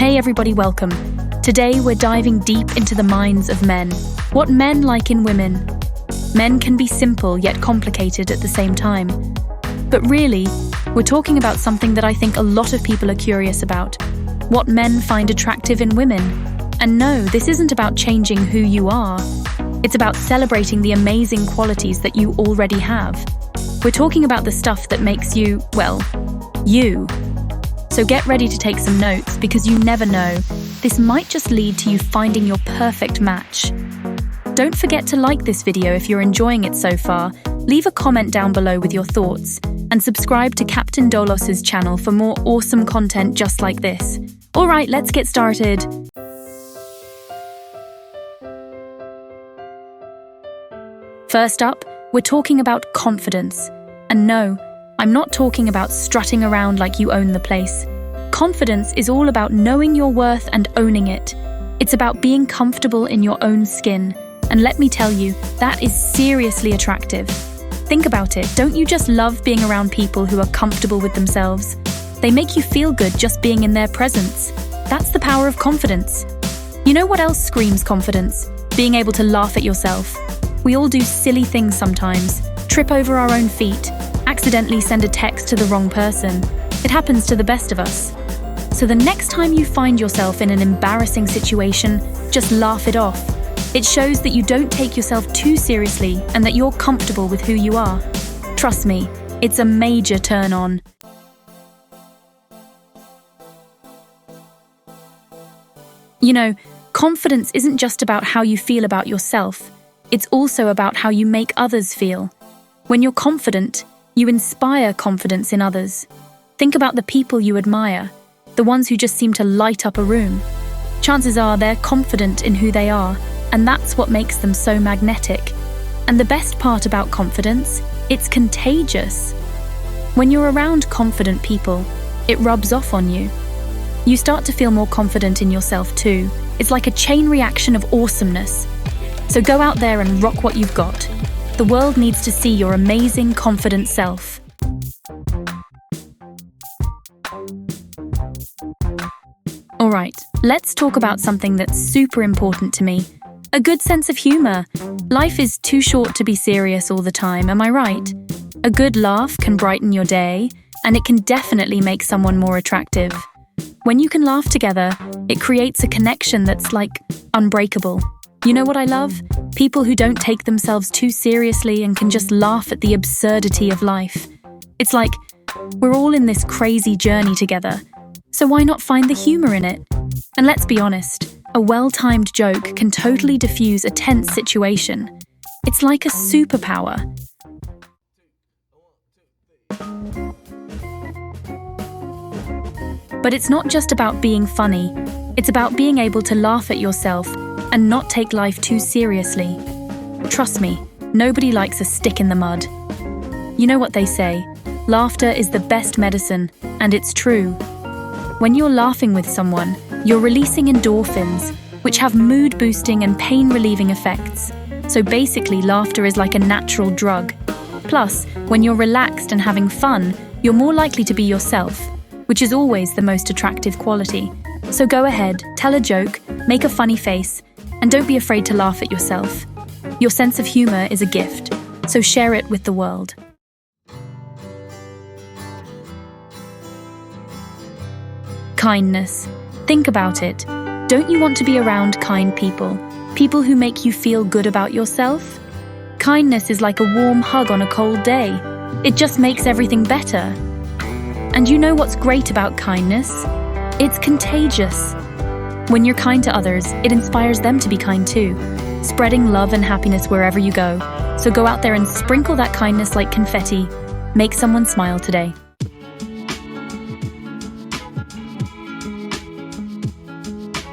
Hey everybody, welcome. Today we're diving deep into the minds of men. What men like in women. Men can be simple yet complicated at the same time. But really, we're talking about something that I think a lot of people are curious about. What men find attractive in women. And no, this isn't about changing who you are. It's about celebrating the amazing qualities that you already have. We're talking about the stuff that makes you, well, you. So get ready to take some notes because you never know. This might just lead to you finding your perfect match. Don't forget to like this video if you're enjoying it so far. Leave a comment down below with your thoughts and subscribe to Captain Dolos's channel for more awesome content just like this. All right, let's get started. First up, we're talking about confidence. And no, I'm not talking about strutting around like you own the place. Confidence is all about knowing your worth and owning it. It's about being comfortable in your own skin. And let me tell you, that is seriously attractive. Think about it, don't you just love being around people who are comfortable with themselves? They make you feel good just being in their presence. That's the power of confidence. You know what else screams confidence? Being able to laugh at yourself. We all do silly things sometimes, trip over our own feet, accidentally send a text to the wrong person. It happens to the best of us. So the next time you find yourself in an embarrassing situation, just laugh it off. It shows that you don't take yourself too seriously and that you're comfortable with who you are. Trust me, it's a major turn on. You know, confidence isn't just about how you feel about yourself. It's also about how you make others feel. When you're confident, you inspire confidence in others. Think about the people you admire, the ones who just seem to light up a room. Chances are they're confident in who they are, and that's what makes them so magnetic. And the best part about confidence, it's contagious. When you're around confident people, it rubs off on you. You start to feel more confident in yourself too. It's like a chain reaction of awesomeness. So go out there and rock what you've got. The world needs to see your amazing, confident self. Alright, let's talk about something that's super important to me. A good sense of humor. Life is too short to be serious all the time, am I right? A good laugh can brighten your day, and it can definitely make someone more attractive. When you can laugh together, it creates a connection that's like unbreakable. You know what I love? People who don't take themselves too seriously and can just laugh at the absurdity of life. It's like, we're all in this crazy journey together, so why not find the humor in it? And let's be honest, a well-timed joke can totally diffuse a tense situation. It's like a superpower. But it's not just about being funny, it's about being able to laugh at yourself and not take life too seriously. Trust me, nobody likes a stick in the mud. You know what they say, laughter is the best medicine, and it's true. When you're laughing with someone, you're releasing endorphins, which have mood-boosting and pain-relieving effects. So basically, laughter is like a natural drug. Plus, when you're relaxed and having fun, you're more likely to be yourself, which is always the most attractive quality. So go ahead, tell a joke, make a funny face, and don't be afraid to laugh at yourself. Your sense of humor is a gift, so share it with the world. Kindness. Think about it. Don't you want to be around kind people? People who make you feel good about yourself? Kindness is like a warm hug on a cold day. It just makes everything better. And you know what's great about kindness? It's contagious. When you're kind to others, it inspires them to be kind too, spreading love and happiness wherever you go. So go out there and sprinkle that kindness like confetti. Make someone smile today.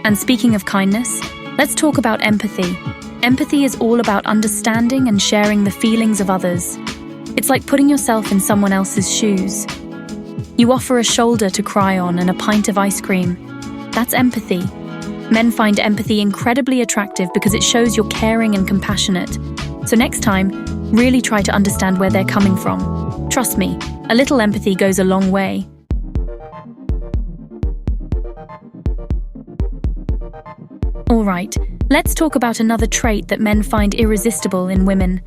And speaking of kindness, let's talk about empathy. Empathy is all about understanding and sharing the feelings of others. It's like putting yourself in someone else's shoes. You offer a shoulder to cry on and a pint of ice cream. That's empathy. Men find empathy incredibly attractive because it shows you're caring and compassionate. So next time, really try to understand where they're coming from. Trust me, a little empathy goes a long way. All right, let's talk about another trait that men find irresistible in women: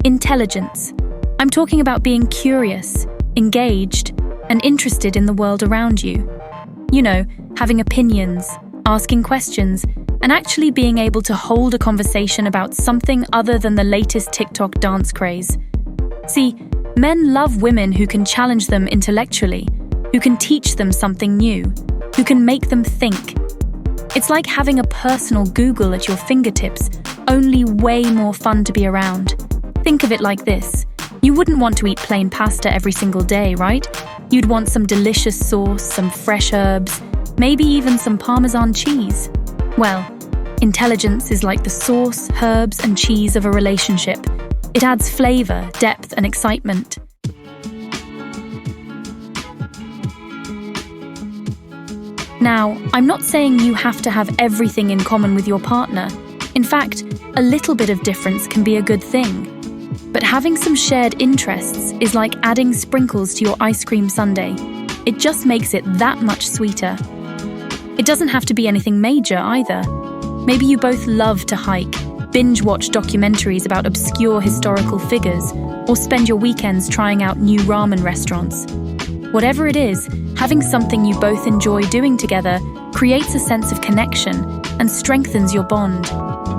intelligence. I'm talking about being curious, engaged, and interested in the world around you. You know, having opinions, asking questions, and actually being able to hold a conversation about something other than the latest TikTok dance craze. See, men love women who can challenge them intellectually, who can teach them something new, who can make them think. It's like having a personal Google at your fingertips, only way more fun to be around. Think of it like this. You wouldn't want to eat plain pasta every single day, right? You'd want some delicious sauce, some fresh herbs, maybe even some Parmesan cheese. Well, intelligence is like the sauce, herbs, and cheese of a relationship. It adds flavor, depth, and excitement. Now, I'm not saying you have to have everything in common with your partner. In fact, a little bit of difference can be a good thing. But having some shared interests is like adding sprinkles to your ice cream sundae. It just makes it that much sweeter. It doesn't have to be anything major either. Maybe you both love to hike, binge-watch documentaries about obscure historical figures, or spend your weekends trying out new ramen restaurants. Whatever it is, having something you both enjoy doing together creates a sense of connection and strengthens your bond.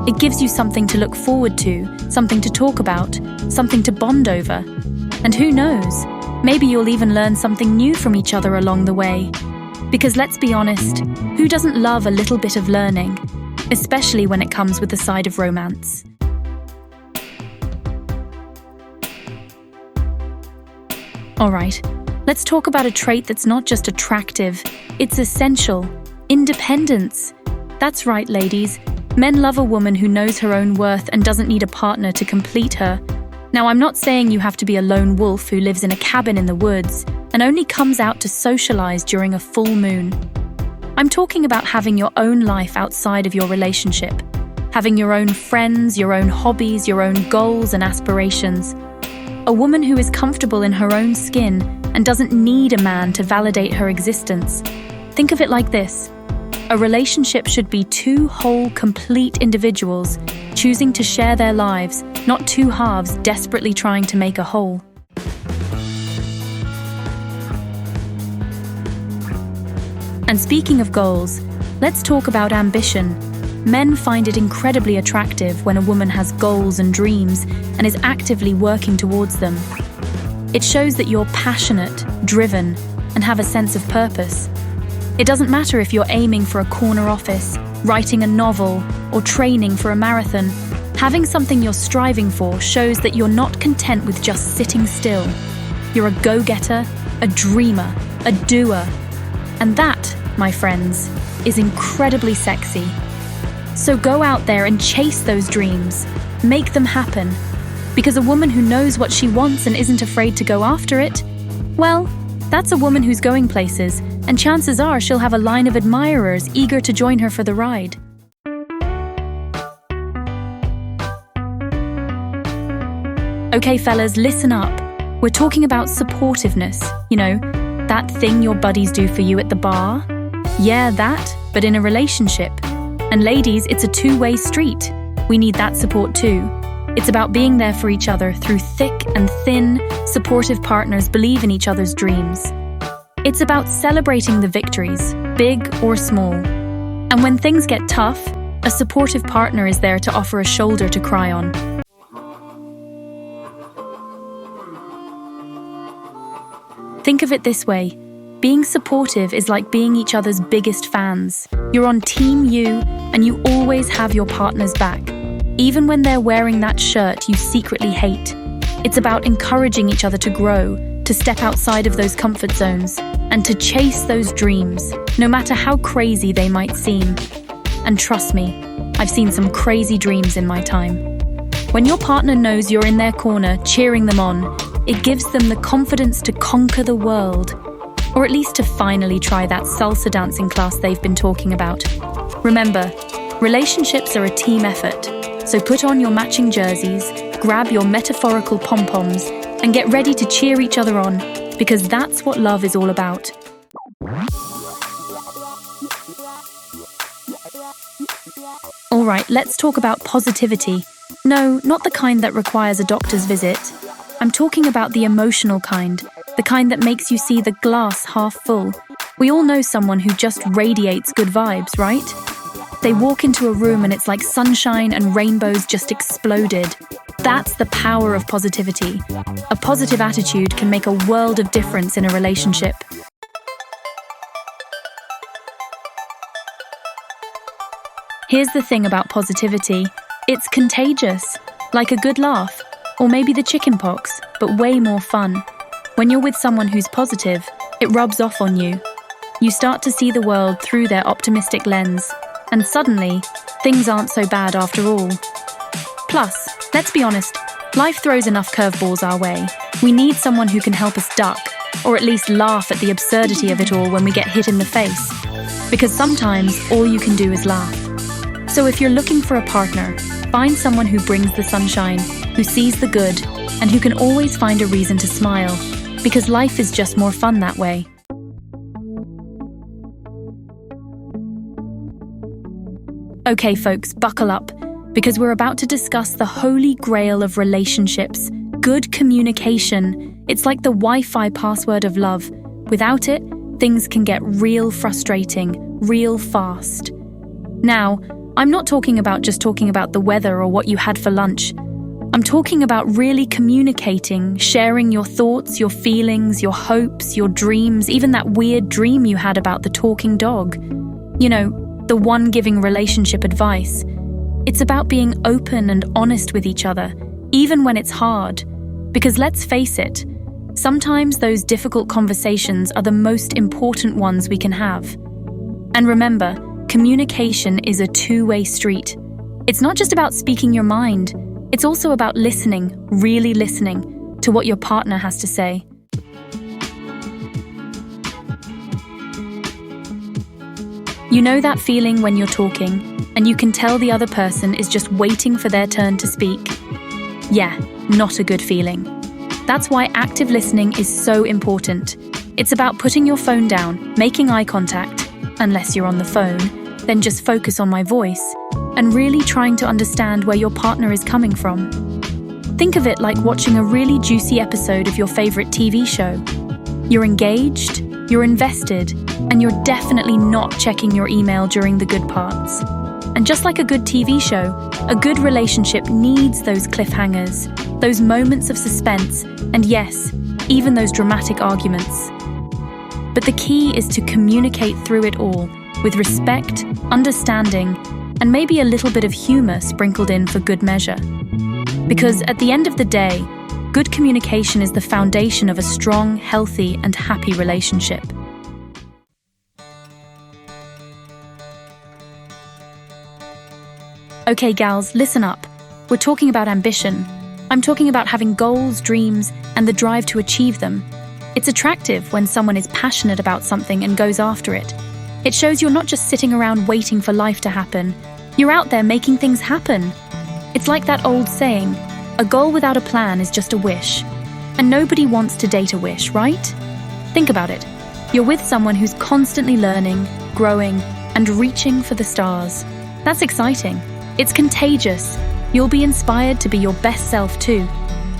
It gives you something to look forward to, something to talk about, something to bond over. And who knows, maybe you'll even learn something new from each other along the way. Because let's be honest, who doesn't love a little bit of learning, especially when it comes with the side of romance? All right, let's talk about a trait that's not just attractive, it's essential: independence. That's right, ladies. Men love a woman who knows her own worth and doesn't need a partner to complete her. Now, I'm not saying you have to be a lone wolf who lives in a cabin in the woods and only comes out to socialize during a full moon. I'm talking about having your own life outside of your relationship, having your own friends, your own hobbies, your own goals and aspirations. A woman who is comfortable in her own skin and doesn't need a man to validate her existence. Think of it like this. A relationship should be two whole, complete individuals choosing to share their lives, not two halves desperately trying to make a whole. And speaking of goals, let's talk about ambition. Men find it incredibly attractive when a woman has goals and dreams and is actively working towards them. It shows that you're passionate, driven, and have a sense of purpose. It doesn't matter if you're aiming for a corner office, writing a novel, or training for a marathon. Having something you're striving for shows that you're not content with just sitting still. You're a go-getter, a dreamer, a doer. And that, my friends, is incredibly sexy. So go out there and chase those dreams. Make them happen. Because a woman who knows what she wants and isn't afraid to go after it, well, that's a woman who's going places, and chances are she'll have a line of admirers eager to join her for the ride. Okay, fellas, listen up. We're talking about supportiveness. You know, that thing your buddies do for you at the bar? Yeah, that, but in a relationship. And ladies, it's a two-way street. We need that support too. It's about being there for each other through thick and thin. Supportive partners believe in each other's dreams. It's about celebrating the victories, big or small. And when things get tough, a supportive partner is there to offer a shoulder to cry on. Think of it this way. Being supportive is like being each other's biggest fans. You're on Team You, and you always have your partner's back. Even when they're wearing that shirt you secretly hate. It's about encouraging each other to grow, to step outside of those comfort zones, and to chase those dreams, no matter how crazy they might seem. And trust me, I've seen some crazy dreams in my time. When your partner knows you're in their corner, cheering them on, it gives them the confidence to conquer the world, or at least to finally try that salsa dancing class they've been talking about. Remember, relationships are a team effort. So put on your matching jerseys, grab your metaphorical pom-poms, and get ready to cheer each other on, because that's what love is all about. Alright, let's talk about positivity. No, not the kind that requires a doctor's visit. I'm talking about the emotional kind, the kind that makes you see the glass half full. We all know someone who just radiates good vibes, right? They walk into a room and it's like sunshine and rainbows just exploded. That's the power of positivity. A positive attitude can make a world of difference in a relationship. Here's the thing about positivity. It's contagious, like a good laugh, or maybe the chickenpox, but way more fun. When you're with someone who's positive, it rubs off on you. You start to see the world through their optimistic lens, and suddenly, things aren't so bad after all. Plus, let's be honest, life throws enough curveballs our way. We need someone who can help us duck, or at least laugh at the absurdity of it all when we get hit in the face. Because sometimes, all you can do is laugh. So if you're looking for a partner, find someone who brings the sunshine, who sees the good, and who can always find a reason to smile. Because life is just more fun that way. Okay, folks, buckle up, because we're about to discuss the holy grail of relationships, good communication. It's like the Wi-Fi password of love. Without it, things can get real frustrating, real fast. Now, I'm not talking about just talking about the weather or what you had for lunch. I'm talking about really communicating, sharing your thoughts, your feelings, your hopes, your dreams, even that weird dream you had about the talking dog. You know, the one giving relationship advice. It's about being open and honest with each other, even when it's hard. Because let's face it, sometimes those difficult conversations are the most important ones we can have. And remember, communication is a two-way street. It's not just about speaking your mind, it's also about listening, really listening, to what your partner has to say. You know that feeling when you're talking, and you can tell the other person is just waiting for their turn to speak? Yeah, not a good feeling. That's why active listening is so important. It's about putting your phone down, making eye contact, unless you're on the phone, then just focus on my voice, and really trying to understand where your partner is coming from. Think of it like watching a really juicy episode of your favorite TV show. You're engaged, you're invested, and you're definitely not checking your email during the good parts. And just like a good TV show, a good relationship needs those cliffhangers, those moments of suspense, and yes, even those dramatic arguments. But the key is to communicate through it all, with respect, understanding, and maybe a little bit of humor sprinkled in for good measure. Because at the end of the day, good communication is the foundation of a strong, healthy, and happy relationship. Okay, gals, listen up. We're talking about ambition. I'm talking about having goals, dreams, and the drive to achieve them. It's attractive when someone is passionate about something and goes after it. It shows you're not just sitting around waiting for life to happen. You're out there making things happen. It's like that old saying, a goal without a plan is just a wish. And nobody wants to date a wish, right? Think about it. You're with someone who's constantly learning, growing, and reaching for the stars. That's exciting. It's contagious. You'll be inspired to be your best self too.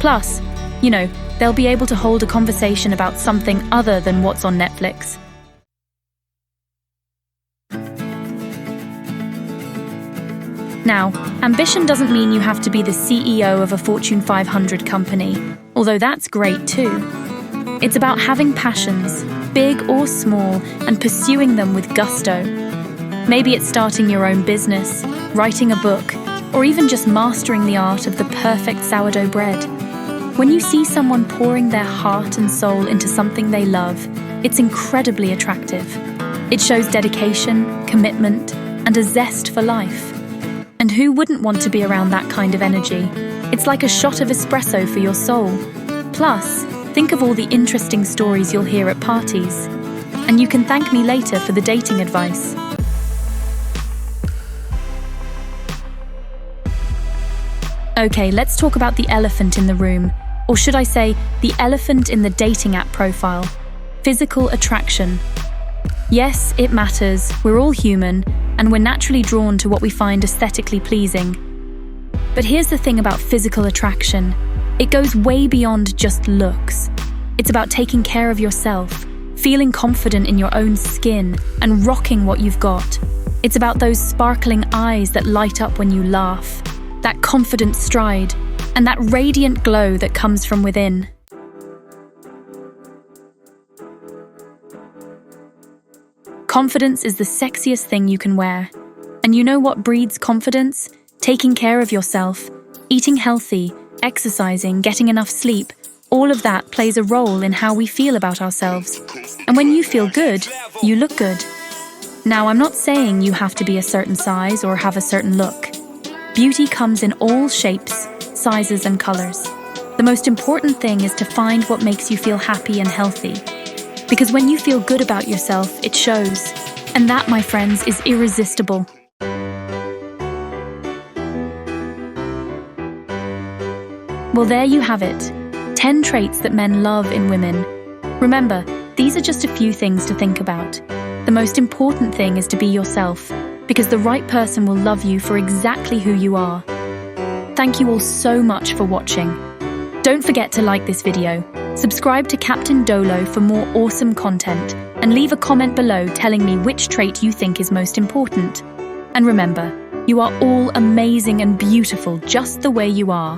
Plus, you know, they'll be able to hold a conversation about something other than what's on Netflix. Now, ambition doesn't mean you have to be the CEO of a Fortune 500 company, although that's great too. It's about having passions, big or small, and pursuing them with gusto. Maybe it's starting your own business, writing a book, or even just mastering the art of the perfect sourdough bread. When you see someone pouring their heart and soul into something they love, it's incredibly attractive. It shows dedication, commitment, and a zest for life. And who wouldn't want to be around that kind of energy? It's like a shot of espresso for your soul. Plus, think of all the interesting stories you'll hear at parties. And you can thank me later for the dating advice. Okay, let's talk about the elephant in the room, or should I say, the elephant in the dating app profile. Physical attraction. Yes, it matters. We're all human, and we're naturally drawn to what we find aesthetically pleasing. But here's the thing about physical attraction. It goes way beyond just looks. It's about taking care of yourself, feeling confident in your own skin, and rocking what you've got. It's about those sparkling eyes that light up when you laugh, that confident stride, and that radiant glow that comes from within. Confidence is the sexiest thing you can wear. And you know what breeds confidence? Taking care of yourself, eating healthy, exercising, getting enough sleep. All of that plays a role in how we feel about ourselves. And when you feel good, you look good. Now, I'm not saying you have to be a certain size or have a certain look. Beauty comes in all shapes, sizes, and colors. The most important thing is to find what makes you feel happy and healthy. Because when you feel good about yourself, it shows. And that, my friends, is irresistible. Well, there you have it. 10 traits that men love in women. Remember, these are just a few things to think about. The most important thing is to be yourself, because the right person will love you for exactly who you are. Thank you all so much for watching. Don't forget to like this video, subscribe to Captain Dolo for more awesome content, and leave a comment below telling me which trait you think is most important. And remember, you are all amazing and beautiful just the way you are.